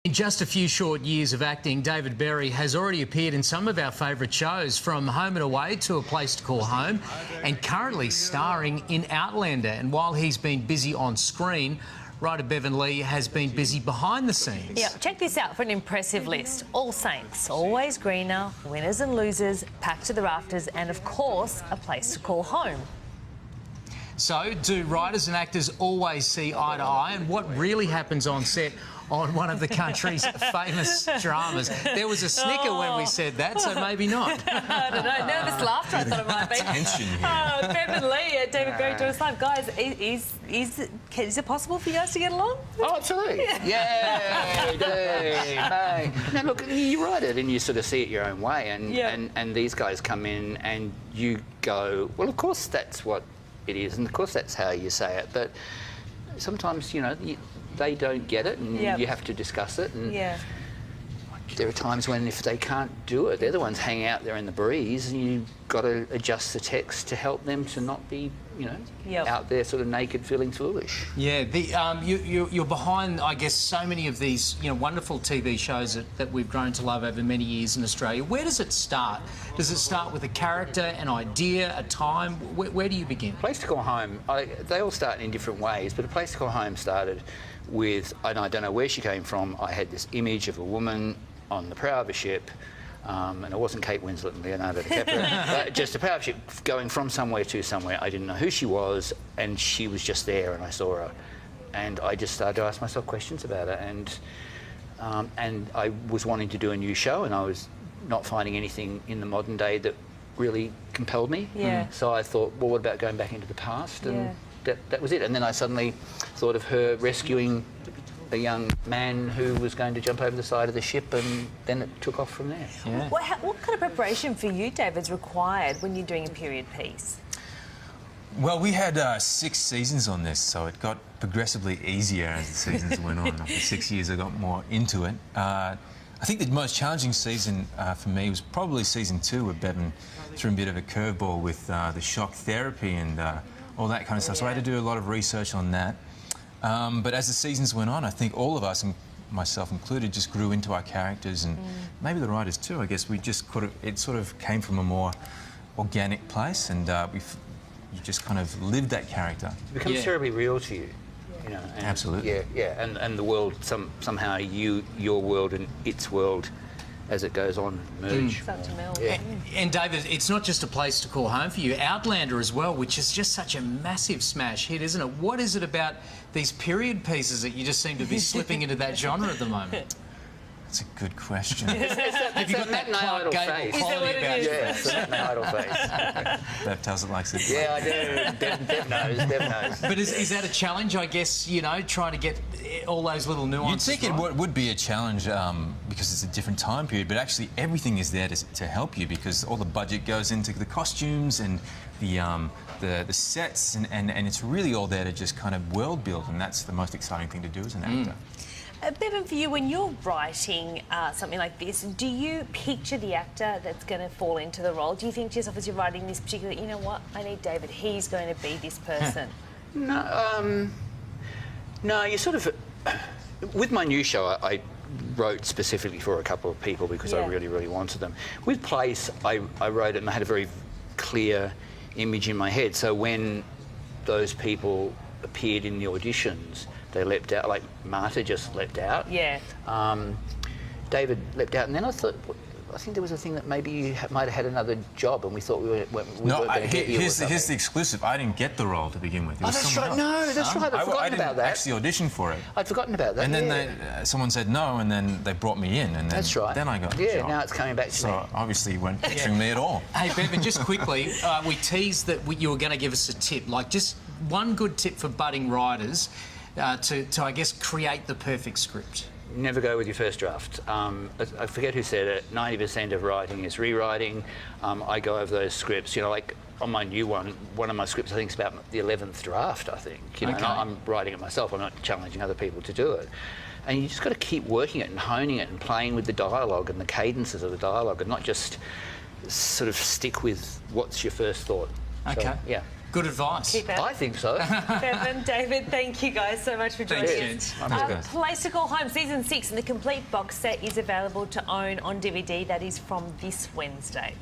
In just a few short years of acting, David Berry has already appeared in some of our favourite shows, from Home and Away to A Place to Call Home, and currently starring in Outlander. And while he's been busy on screen, writer Bevan Lee has been busy behind the scenes. Yeah, check this out for an impressive list. All Saints, Always Greener, Winners and Losers, Packed to the Rafters, and of course, A Place to Call Home. So, do writers and actors always see eye to eye? And what really happens on set on one of the country's famous dramas? There was a snicker when we said that, so maybe not. I don't know. Nervous laughter, I thought it might be. Tension here. Bevan Lee, David Berry to us live. Guys, is it possible for you guys to get along? Oh, absolutely. Yeah. Hey. Now, look, you write it and you sort of see it your own way, and these guys come in and you go, well, of course that's what it is, and of course that's how you say it, but sometimes, you know, they don't get it, and you have to discuss it, and there are times when if they can't do it, they're the ones hanging out there in the breeze, and you've got to adjust the text to help them to not be, you know, out there sort of naked feeling foolish. Yeah, you're behind, I guess, so many of these, you know, wonderful TV shows that we've grown to love over many years in Australia. Where does it start? Does it start with a character, an idea, a time? Where do you begin? Place to Call Home, they all start in different ways, but A Place to Call Home started with, and I don't know where she came from, I had this image of a woman on the prow of a ship, and it wasn't Kate Winslet and Leonardo DiCaprio, but just a prow of a ship going from somewhere to somewhere. I didn't know who she was, and she was just there, and I saw her. And I just started to ask myself questions about her, and I was wanting to do a new show, and I was not finding anything in the modern day that really compelled me. So I thought, well, what about going back into the past? And that was it. And then I suddenly thought of her rescuing a young man who was going to jump over the side of the ship, and then it took off from there. What kind of preparation for you, David, is required when you're doing a period piece? Well, we had 6 seasons on this, so it got progressively easier as the seasons went on. After 6 years, I got more into it. I think the most challenging season for me was probably season 2, where Bevan threw a bit of a curveball with the shock therapy and all that kind of stuff. So I had to do a lot of research on that. But as the seasons went on, I think all of us, and myself included, just grew into our characters, and maybe the writers too. I guess we just it sort of came from a more organic place, and you just kind of lived that character. It becomes terribly real to you. You know, and absolutely. And the world, somehow your world and its world, as it goes on, merge. And David, it's not just A Place to Call Home for you, Outlander as well, which is just such a massive smash hit, isn't it? What is it about these period pieces that you just seem to be slipping into that genre at the moment? That's a good question. Have you got that Clark Gable quality about you? Yeah, it's that idle face. Bev tells it like it. Yeah, I do. Bev knows. But is that a challenge, I guess, you know, trying to get all those little nuances? You'd think right? it would be a challenge because it's a different time period, but actually everything is there to help you, because all the budget goes into the costumes and the sets, and it's really all there to just kind of world build, and that's the most exciting thing to do as an actor. Bevan, for you, when you're writing something like this, do you picture the actor that's going to fall into the role? Do you think to yourself as you're writing this particular, you know what, I need David, he's going to be this person? No, you sort of... With my new show, I wrote specifically for a couple of people because I really, really wanted them. With Place, I wrote it and I had a very clear image in my head. So when those people appeared in the auditions, they leapt out, like Marta just leapt out. David leapt out, and then I thought, I think there was a thing that maybe you might have had another job, and we thought we weren't going to get you. Here's the exclusive. I didn't get the role to begin with. It was that's right. No, that's right. I'd forgotten about that. I didn't actually audition for it. I'd forgotten about that. And then someone said no, and then they brought me in, and then, that's right. Then I got the job. Now it's coming back to me. So obviously you weren't picturing me at all. Hey, Bevan, just quickly, we teased that you were going to give us a tip, like just one good tip for budding writers to, I guess, create the perfect script. Never go with your first draft. I forget who said it, 90% of writing is rewriting. I go over those scripts, you know, like on my new one of my scripts I think is about the 11th draft, I think. You know, and I'm writing it myself, I'm not challenging other people to do it. And you just got to keep working it and honing it and playing with the dialogue and the cadences of the dialogue, and not just sort of stick with what's your first thought. Okay. So, yeah. Good advice. Keep it. I think so. Bevan, David, thank you guys so much for joining Thanks, us. gents. Place to Call Home Season 6 and the complete box set is available to own on DVD. That is from this Wednesday.